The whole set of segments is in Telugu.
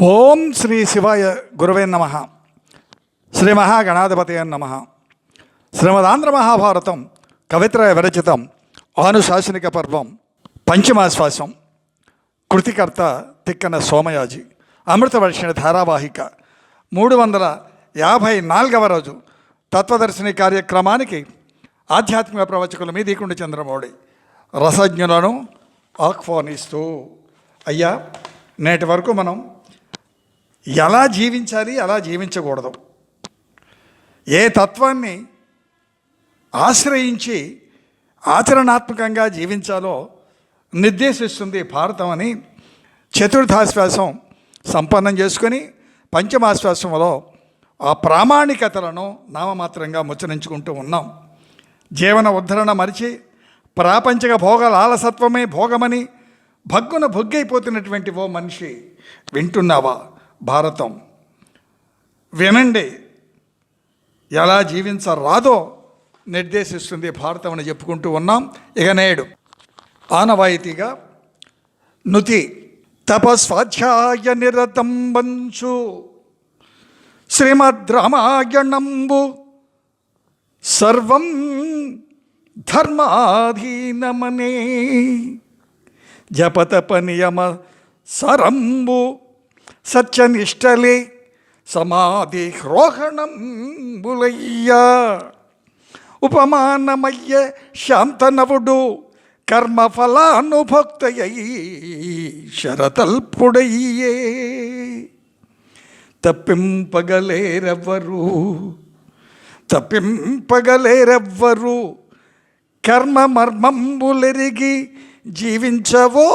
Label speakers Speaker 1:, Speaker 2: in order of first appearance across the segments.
Speaker 1: ఓం శ్రీ శివాయ గురవే నమ. శ్రీ మహాగణాధిపతయ నమ. శ్రీమదాంధ్ర మహాభారతం కవిత్రయ విరచితం ఆనుశాసనిక పర్వం పంచమాశ్వాసం. కృతికర్త తిక్కన సోమయాజి. అమృతవర్షిణి ధారావాహిక 354వ రోజు తత్వదర్శిని కార్యక్రమానికి ఆధ్యాత్మిక ప్రవచకులు మీ దీకుండి చంద్రమౌళి రసజ్ఞులను ఆహ్వానిస్తూ, అయ్యా, నేటి వరకు మనం ఎలా జీవించాలి, ఎలా జీవించకూడదు, ఏ తత్వాన్ని ఆశ్రయించి ఆచరణాత్మకంగా జీవించాలో నిర్దేశిస్తుంది భారతం అని చతుర్థాశ్వాసం సంపన్నం చేసుకొని పంచమాశ్వాసంలో ఆ ప్రామాణికతలను నామమాత్రంగా ముచ్చరించుకుంటూ ఉన్నాం. జీవన ఉద్ధరణ మరిచి ప్రాపంచిక భోగ లాలసత్వమే భోగమని భగ్గున భొగ్గైపోతున్నటువంటి ఓ మనిషి, వింటున్నావా? భారతం వినండి. ఎలా జీవించరాదో నిర్దేశిస్తుంది భారతం అని చెప్పుకుంటూ ఉన్నాం. ఇక నేడు ఆనవాయితీగా నుతి తపస్వాధ్యాయ నిరతం వంచు శ్రీమద్ రామాయణంబు సర్వం ధర్మాధీనమనే జపతప నియమ సరంబు సత్యనిష్టలే సమాధి హ్రోహణంబులయ్యా ఉపమానమయ్య శాంతనవుడు కర్మఫలానుభక్తయ్యి శరతల్పుడయ్యే తప్పింపగలేరెవ్వరు కర్మ మర్మంబులెరిగి జీవించవో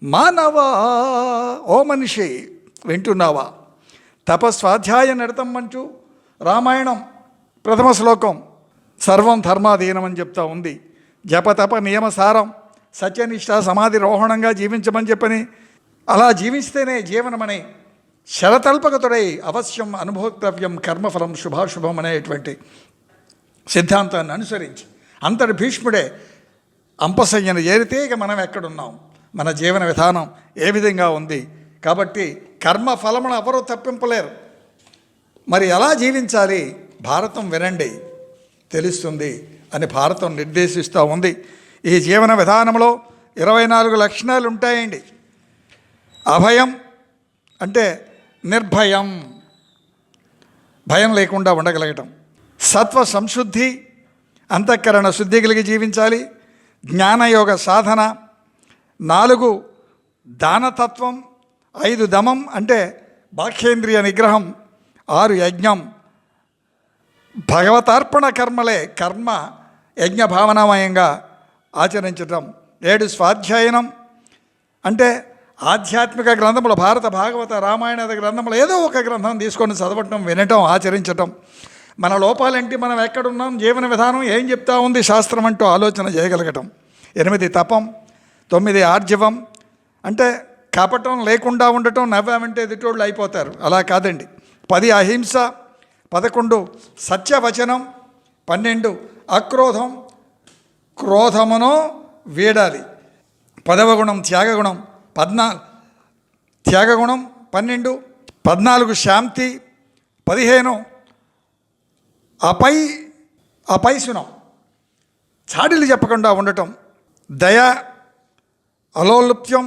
Speaker 1: మానవా. ఓ మనిషి, వింటున్నావా? తపస్వాధ్యాయ నిరతం అంటూ రామాయణం ప్రథమ శ్లోకం సర్వం ధర్మాధీనం అని చెప్తా ఉంది. జపతప నియమసారం సత్యనిష్ట సమాధి రోహణంగా జీవించమని చెప్పని, అలా జీవిస్తేనే జీవనమని శరతల్పగతుడై అవశ్యం అనుభోక్తవ్యం కర్మఫలం శుభాశుభం అనేటువంటి సిద్ధాంతాన్ని అనుసరించి అంతటి భీష్ముడే అంపశయ్యను చేరితే ఇక మనం ఎక్కడున్నాం, మన జీవన విధానం ఏ విధంగా ఉంది. కాబట్టి కర్మఫలమును ఎవరూ తప్పింపలేరు. మరి ఎలా జీవించాలి? భారతం వినండి, తెలుస్తుంది అని భారతం నిర్దేశిస్తూ ఉంది. ఈ జీవన విధానంలో 24 లక్షణాలు ఉంటాయండి. అభయం అంటే నిర్భయం, భయం లేకుండా ఉండగలగటం. సత్వ సంశుద్ధి, అంతఃకరణ శుద్ధి కలిగి జీవించాలి. జ్ఞానయోగ సాధన. 4 దానతత్వం. 5 దమం అంటే బాహ్యేంద్రియ నిగ్రహం. 6 యజ్ఞం, భగవతార్పణ కర్మలే కర్మ యజ్ఞ భావనామయంగా ఆచరించటం. 7 స్వాధ్యాయనం అంటే ఆధ్యాత్మిక గ్రంథములు, భారత భాగవత రామాయణ గ్రంథములు ఏదో ఒక గ్రంథం తీసుకొని చదవటం, వినటం, ఆచరించటం. మన లోపాలేంటి, మనం ఎక్కడున్నాం, జీవన విధానం ఏం చెప్తా ఉంది శాస్త్రం అంటూ ఆలోచన చేయగలగటం. 8 తపం. 9 ఆర్జవం అంటే కపటం లేకుండా ఉండటం. నవ్వామంటే ఎదుటోళ్ళు అయిపోతారు, అలా కాదండి. 10 అహింస. 11 సత్యవచనం. 12 అక్రోధం, క్రోధమును వీడాలి. 10వ గుణం త్యాగగుణం. 12 శాంతి. 15 అపైశునం, చాడీలు చెప్పకుండా ఉండటం. దయ, అలోలుప్యం,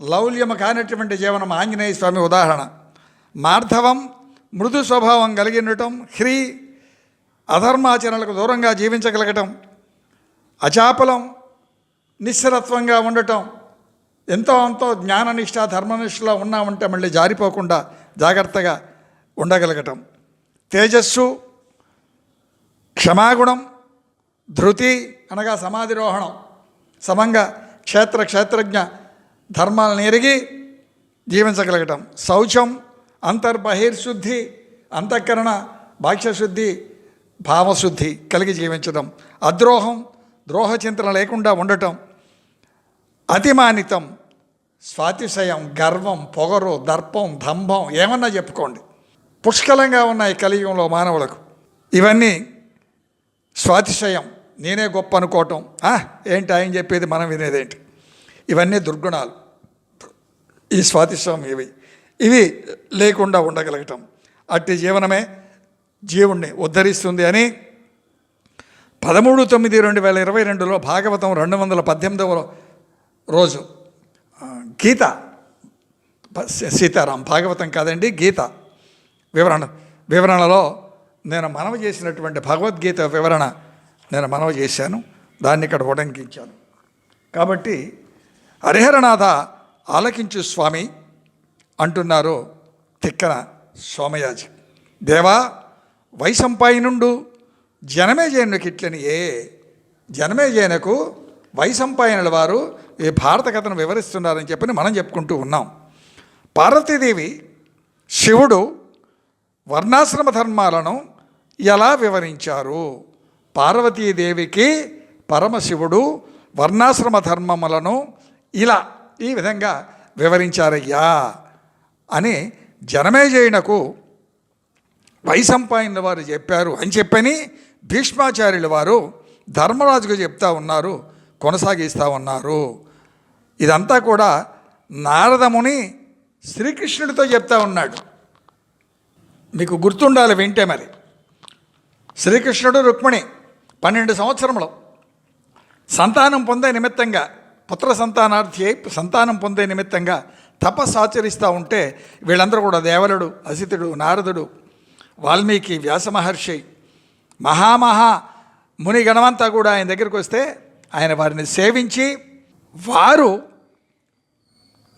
Speaker 1: లౌల్యము కానటువంటి జీవనం ఆంజనేయ స్వామి ఉదాహరణ. మార్ధవం, మృదు స్వభావం కలిగి ఉండటం. హ్రీ, అధర్మాచరణలకు దూరంగా జీవించగలగటం. అచాపలం, నిశ్చలత్వంగా ఉండటం. ఎంతో అంతో జ్ఞాననిష్ట ధర్మనిష్టలో ఉన్నామంటే మళ్ళీ జారిపోకుండా జాగ్రత్తగా ఉండగలగటం. తేజస్సు, క్షమాగుణం. ధృతి అనగా సమాధిరోహణం, సమంగా క్షేత్రజ్ఞ ధర్మాలను ఎరిగి జీవించగలగటం. శౌచం, అంతర్బహిర్శుద్ధి, అంతఃకరణ బాహ్యశుద్ధి, భావశుద్ధి కలిగి జీవించడం. అద్రోహం, ద్రోహచింతన లేకుండా ఉండటం. అతిమానితం, స్వాతిశయం, గర్వం, పొగరు, దర్పం, దంభం ఏమన్నా చెప్పుకోండి, పుష్కలంగా ఉన్నాయి కలియుగంలో మానవులకు. ఇవన్నీ స్వాతిశయం, నేనే గొప్ప అనుకోవటం, ఏంటి ఆయన చెప్పేది మనం వినేదేంటి, ఇవన్నీ దుర్గుణాలు. ఈ స్వాతిస్వామి ఇవి లేకుండా ఉండగలగటం, అట్టి జీవనమే జీవుణ్ణి ఉద్ధరిస్తుంది అని 13/9/2022 భాగవతం 218వ రోజు గీత, సీతారాం భాగవతం కాదండి, గీత వివరణలో నేను మనవి చేసినటువంటి భగవద్గీత వివరణ నేను మనవి చేశాను, దాన్ని ఇక్కడ ఉటంకించాను. కాబట్టి హరిహరనాథ ఆలకించు స్వామి అంటున్నారు తిక్కన సోమయాజి. దేవా వైశంపాయనుండు జనమేజయునికి ఇట్లని జనమేజయునకు వైశంపాయనుల వారు ఈ భారత కథను వివరిస్తున్నారని చెప్పి మనం చెప్పుకుంటూ ఉన్నాం. పార్వతీదేవి శివుడు వర్ణాశ్రమ ధర్మాలను ఎలా వివరించారు? పార్వతీదేవికి పరమశివుడు వర్ణాశ్రమ ధర్మములను ఈ విధంగా వివరించారయ్యా అని జనమేజయునకు వైశంపాయనుల వారు చెప్పారు అని చెప్పని భీష్మాచార్యుల వారు ధర్మరాజుకు చెప్తా ఉన్నారు, కొనసాగిస్తూ ఉన్నారు. ఇదంతా కూడా నారదముని శ్రీకృష్ణుడితో చెప్తా ఉన్నాడు. మీకు గుర్తుండాలి వింటే. మరి శ్రీకృష్ణుడు రుక్మిణి 12 సంవత్సరములు సంతానం పొందే నిమిత్తంగా, పుత్ర సంతానార్థి అయి సంతానం పొందే నిమిత్తంగా తపస్సు ఆచరిస్తూ ఉంటే వీళ్ళందరూ కూడా దేవలుడు, అసితుడు, నారదుడు, వాల్మీకి, వ్యాసమహర్షి, మహామహా ముని గణమంతా కూడా ఆయన దగ్గరికి వస్తే ఆయన వారిని సేవించి వారు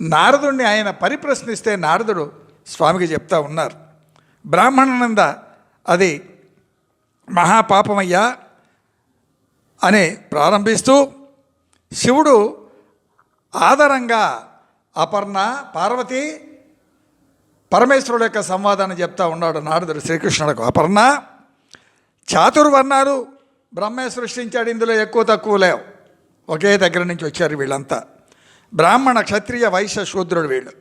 Speaker 1: నారదుడిని ఆయన పరిప్రశ్నిస్తే నారదుడు స్వామికి చెప్తా ఉన్నారు, బ్రాహ్మణనంద అది మహాపాపమయ్యా అని ప్రారంభిస్తూ శివుడు ఆధారంగా అపర్ణ, పార్వతి, పరమేశ్వరుడు యొక్క సంవాదాన్ని చెప్తా ఉన్నాడు నారదుడు శ్రీకృష్ణుడికి. అపర్ణ, చాతుర్వర్ణాలు బ్రహ్మే సృష్టించాడు, ఇందులో ఎక్కువ తక్కువ లేవు, ఒకే దగ్గర నుంచి వచ్చారు వీళ్ళంతా. బ్రాహ్మణ, క్షత్రియ, వైశ్య, శూద్రుడు వీళ్ళు.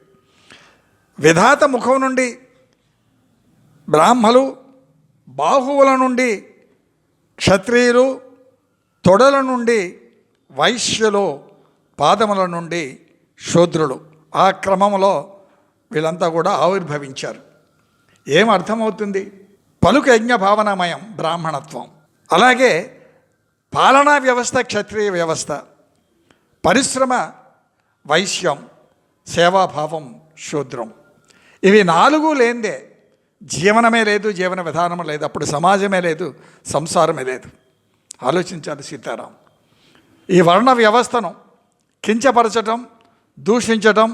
Speaker 1: విధాత ముఖం నుండి బ్రాహ్మలు, బాహువుల నుండి క్షత్రియులు, తొడల నుండి వైశ్యులు, పాదముల నుండి శూద్రులు. ఆ క్రమంలో వీళ్ళంతా కూడా ఆవిర్భవించారు. ఏం అర్థమవుతుంది? పలుకు యజ్ఞ భావనామయం బ్రాహ్మణత్వం, అలాగే పాలనా వ్యవస్థ క్షత్రియ వ్యవస్థ, పరిశ్రమ వైశ్యం, సేవాభావం శూద్రం. ఇవి 4 లేనిదే జీవనమే లేదు, జీవన విధానం లేదు, అప్పుడు సమాజమే లేదు, సంసారమే లేదు. ఆలోచించాలి సీతారాం. ఈ వర్ణ వ్యవస్థను కించపరచటం, దూషించటం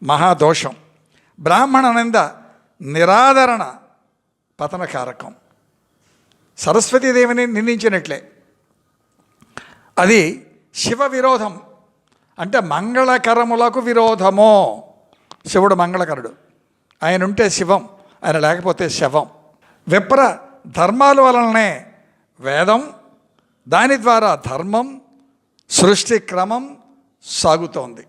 Speaker 1: మహాదోషం. బ్రాహ్మణ నింద, నిరాదరణ పతనకారకం. సరస్వతీదేవిని నిందించినట్లే. అది శివ విరోధం, అంటే మంగళకరములకు విరోధమో. శివుడు మంగళకరుడు, ఆయన ఉంటే శివం, ఆయన లేకపోతే శవం. విప్ర ధర్మాల వలననే వేదం, దాని ద్వారా ధర్మం, సృష్టి క్రమం సాగుతోంది.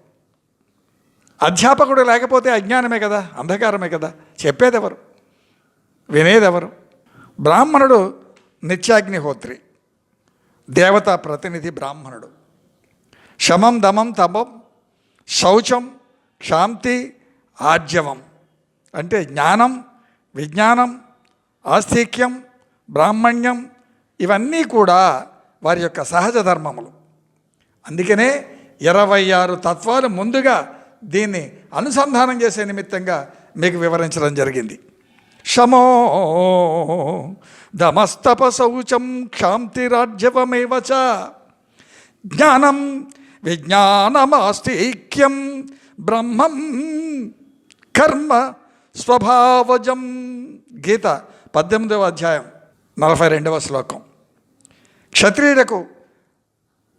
Speaker 1: అధ్యాపకుడు లేకపోతే అజ్ఞానమే కదా, అంధకారమే కదా. చెప్పేదెవరు, వినేదెవరు? బ్రాహ్మణుడు నిత్యాగ్నిహోత్రి, దేవతా ప్రతినిధి బ్రాహ్మణుడు. శమం, దమం, తపం, శౌచం, శాంతి, ఆర్జవం అంటే జ్ఞానం, విజ్ఞానం, ఆస్తిక్యం, బ్రాహ్మణ్యం, ఇవన్నీ కూడా వారి యొక్క సహజ ధర్మములు. అందుకనే 26 తత్వాలు ముందుగా దీన్ని అనుసంధానం చేసే నిమిత్తంగా మీకు వివరించడం జరిగింది. శమో దమస్తప శౌచం క్షాంతిరాజ్యవమేవ చ జ్ఞానం విజ్ఞానమాస్తిక్యం బ్రహ్మం కర్మ స్వభావజం. గీత 18వ అధ్యాయం 42వ శ్లోకం. క్షత్రియులకు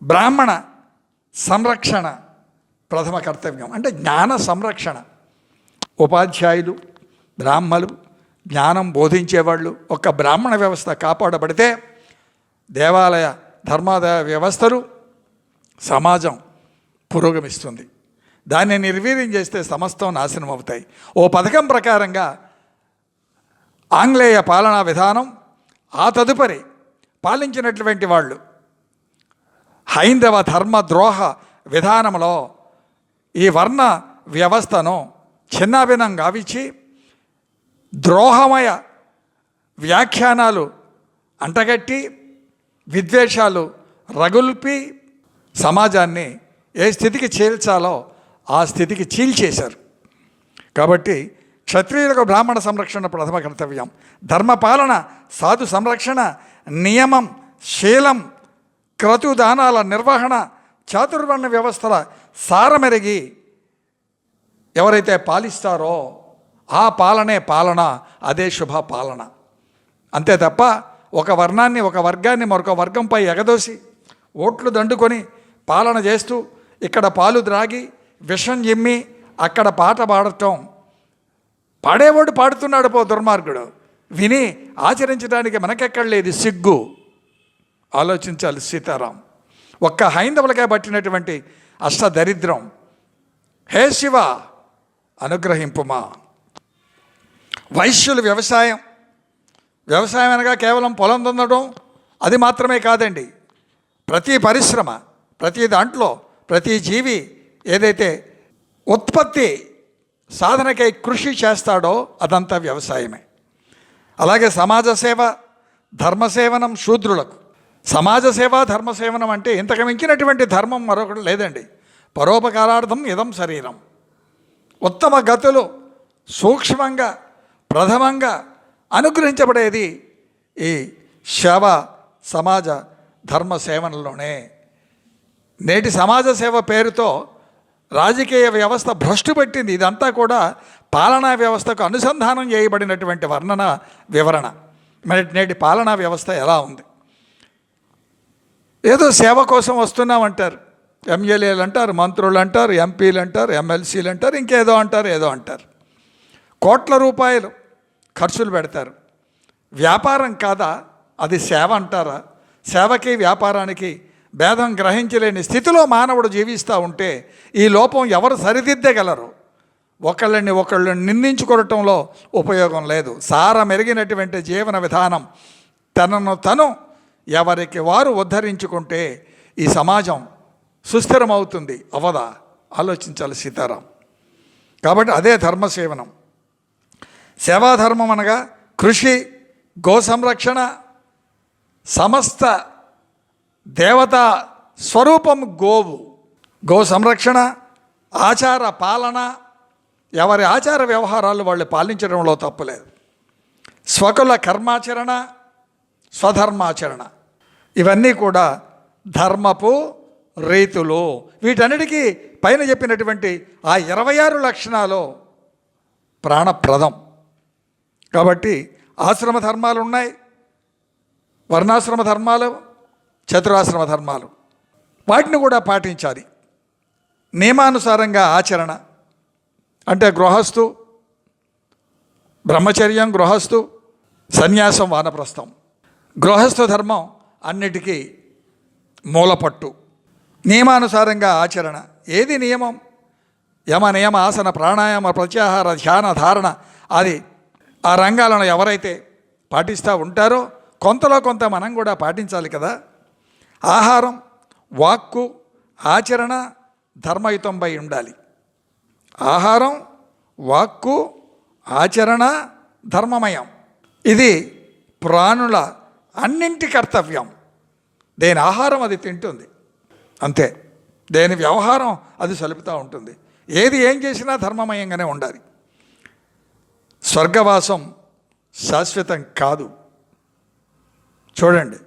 Speaker 1: బ్రాహ్మణ సంరక్షణ ప్రథమ కర్తవ్యం, అంటే జ్ఞాన సంరక్షణ. ఉపాధ్యాయులు, బ్రాహ్మలు, జ్ఞానం బోధించేవాళ్ళు, ఒక బ్రాహ్మణ వ్యవస్థ కాపాడబడితే దేవాలయ ధర్మాదాయ వ్యవస్థలు, సమాజం పురోగమిస్తుంది. దాన్ని నిర్వీర్యం చేస్తే సమస్తం నాశనం అవుతాయి. ఓ పథకం ప్రకారంగా ఆంగ్లేయ పాలనా విధానం, ఆ తదుపరి పాలించినటువంటి వాళ్ళు హైందవ ధర్మ ద్రోహ విధానంలో ఈ వర్ణ వ్యవస్థను చిన్నాభిన్నం గావించి ద్రోహమయ వ్యాఖ్యానాలు అంటగట్టి విద్వేషాలు రగుల్పి సమాజాన్ని ఏ స్థితికి చీల్చాలో ఆ స్థితికి చీల్చేశారు. కాబట్టి క్షత్రియులకు బ్రాహ్మణ సంరక్షణ ప్రథమ కర్తవ్యం. ధర్మపాలన, సాధు సంరక్షణ, నియమం, శీలం, క్రతుదానాల నిర్వహణ, చాతుర్వర్ణ వ్యవస్థల సారమెరిగి ఎవరైతే పాలిస్తారో ఆ పాలనే పాలన, అదే శుభ పాలన. అంతే తప్ప ఒక వర్ణాన్ని, ఒక వర్గాన్ని మరొక వర్గంపై ఎగదోసి ఓట్లు దండుకొని పాలన చేస్తూ ఇక్కడ పాలు ద్రాగి విషం జిమ్మి అక్కడ పాట పాడటం, పాడేవాడు పాడుతున్నాడు పో దుర్మార్గుడు, విని ఆచరించడానికి మనకెక్కడ లేదు సిగ్గు. ఆలోచించాలి సీతారాం. ఒక్క హైందవులకే పట్టినటువంటి అష్టదరిద్రం. హే శివ అనుగ్రహింపుమా. వైశ్యులు వ్యవసాయం అనగా కేవలం పొలం దున్నడం అది మాత్రమే కాదండి. ప్రతి పరిశ్రమ, ప్రతి దాంట్లో, ప్రతి జీవి ఏదైతే ఉత్పత్తి సాధనకై కృషి చేస్తాడో అదంతా వ్యవసాయమే. అలాగే సమాజ సేవ, ధర్మసేవనం శూద్రులకు. సమాజ సేవ, ధర్మసేవనం అంటే ఇంతకు మించినటువంటి ధర్మం మరొకటి లేదండి. పరోపకారార్థం ఇదం శరీరం. ఉత్తమ గతులు సూక్ష్మంగా ప్రథమంగా అనుగ్రహించబడేది ఈ సేవ, సమాజ ధర్మ సేవనలోనే. నేటి సమాజ సేవ పేరుతో రాజకీయ వ్యవస్థ భ్రష్టు పెట్టింది. ఇదంతా కూడా పాలనా వ్యవస్థకు అనుసంధానం చేయబడినటువంటి వర్ణన వివరణ. మరి నేటి పాలనా వ్యవస్థ ఎలా ఉంది? ఏదో సేవ కోసం వస్తున్నామంటారు. ఎమ్మెల్యేలు అంటారు, మంత్రులు అంటారు, ఎంపీలు అంటారు, ఎమ్మెల్సీలు అంటారు, ఇంకేదో అంటారు, ఏదో అంటారు. కోట్ల రూపాయలు ఖర్చులు పెడతారు. వ్యాపారం కాదా అది? సేవ అంటారా? సేవకి వ్యాపారానికి భేదం గ్రహించలేని స్థితిలో మానవుడు జీవిస్తూ ఉంటే ఈ లోపం ఎవరు సరిదిద్దగలరు? ఒకళ్ళు నిందించుకోవటంలో ఉపయోగం లేదు. సారమెరిగినటువంటి జీవన విధానం, తనను తను ఎవరికి వారు ఉద్ధరించుకుంటే ఈ సమాజం సుస్థిరమవుతుంది. అవదా? ఆలోచించాలి సీతారాం. కాబట్టి అదే ధర్మసేవనం. సేవాధర్మం అనగా కృషి, గో సంరక్షణ, సమస్త దేవతా స్వరూపం గోవు. గో సంరక్షణ, ఆచార పాలన, ఎవరి ఆచార వ్యవహారాలు వాళ్ళు పాలించడంలో తప్పులేదు. స్వకుల కర్మాచరణ, స్వధర్మాచరణ, ఇవన్నీ కూడా ధర్మపు రీతులు. వీటన్నిటికీ పైన చెప్పినటువంటి ఆ 26 లక్షణాలు ప్రాణప్రదం. కాబట్టి ఆశ్రమ ధర్మాలు ఉన్నాయి, వర్ణాశ్రమ ధర్మాలు, చతురాశ్రమ ధర్మాలు. వాటిని కూడా పాటించాలి. నియమానుసారంగా ఆచరణ అంటే గృహస్థు, బ్రహ్మచర్యం గృహస్థు, సన్యాసం వానప్రస్థం. గృహస్థ ధర్మం అన్నిటికీ మూలపట్టు. నియమానుసారంగా ఆచరణ. ఏది నియమం? యమ, నియమ, ఆసన, ప్రాణాయామ, ప్రత్యాహార, ధ్యాన, ధారణ, అది ఆ రంగాలను ఎవరైతే పాటిస్తూ ఉంటారో కొంతలో కొంత మనం కూడా పాటించాలి కదా. ఆహారం, వాక్కు, ఆచరణ ధర్మయుతంపై ఉండాలి. ఆహారం, వాక్కు, ఆచరణ ధర్మమయం. ఇది ప్రాణుల అన్నింటి కర్తవ్యం. దేని ఆహారం అది తింటుంది, అంతే. దేని వ్యవహారం అది సలుపుతూ ఉంటుంది. ఏది ఏం చేసినా ధర్మమయంగానే ఉండాలి. స్వర్గవాసం శాశ్వతం కాదు. చూడండి,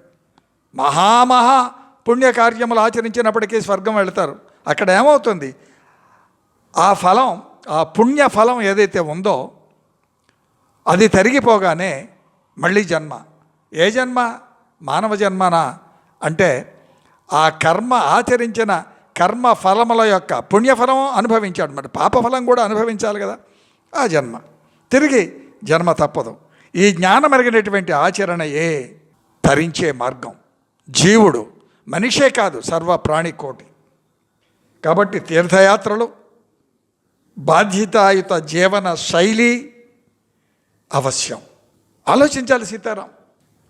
Speaker 1: మహామహా పుణ్యకార్యములు ఆచరించినప్పటికీ స్వర్గం వెళతారు. అక్కడ ఏమవుతుంది? ఆ ఫలం, ఆ పుణ్య ఫలం ఏదైతే ఉందో అది తరిగిపోగానే మళ్ళీ జన్మ. ఏ జన్మ? మానవ జన్మనా అంటే ఆ కర్మ ఆచరించిన కర్మ ఫలముల యొక్క పుణ్యఫలం అనుభవించాడు. మరి పాపఫలం కూడా అనుభవించాలి కదా. ఆ జన్మ తిరిగి జన్మ తప్పదు. ఈ జ్ఞానం ఎరిగినటువంటి ఆచరణయే తరించే మార్గం. జీవుడు, మనిషే కాదు, సర్వ ప్రాణికోటి. కాబట్టి తీర్థయాత్రలు, బాధ్యతాయుత జీవన శైలి అవశ్యం. ఆలోచించాలి సీతారాం.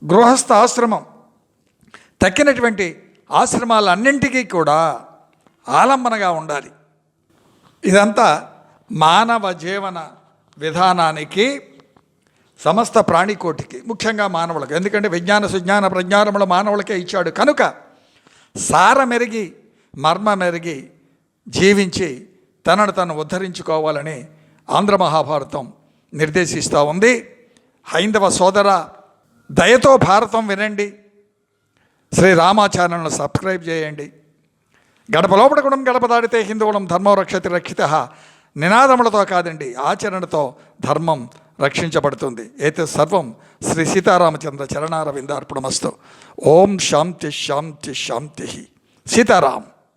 Speaker 1: గృహస్థ ఆశ్రమం తక్కినటువంటి ఆశ్రమాలన్నింటికీ కూడా ఆలంబనగా ఉండాలి. ఇదంతా మానవ జీవన విధానానికి, సమస్త ప్రాణికోటికి, ముఖ్యంగా మానవులకు, ఎందుకంటే విజ్ఞాన సుజ్ఞాన ప్రజ్ఞానములు మానవులకే ఇచ్చాడు కనుక సారమెరిగి మర్మమెరిగి జీవించి తనను తను ఉద్ధరించుకోవాలని ఆంధ్ర మహాభారతం నిర్దేశిస్తూ ఉంది. హైందవ సోదర, దయతో భారతం వినండి, శ్రీ రామాచార్యులను సబ్స్క్రైబ్ చేయండి. గడప లోపల గుణం గడప దాడితే హిందువులం ధర్మం రక్షతి రక్షిత నినాదములతో కాదండి, ఆచరణతో ధర్మం రక్షించబడుతుంది. ఏతే సర్వం శ్రీ సీతారామచంద్ర చరణారవిందార్పణమస్తు. ఓం శాంతి శాంతి శాంతి. సీతారాం.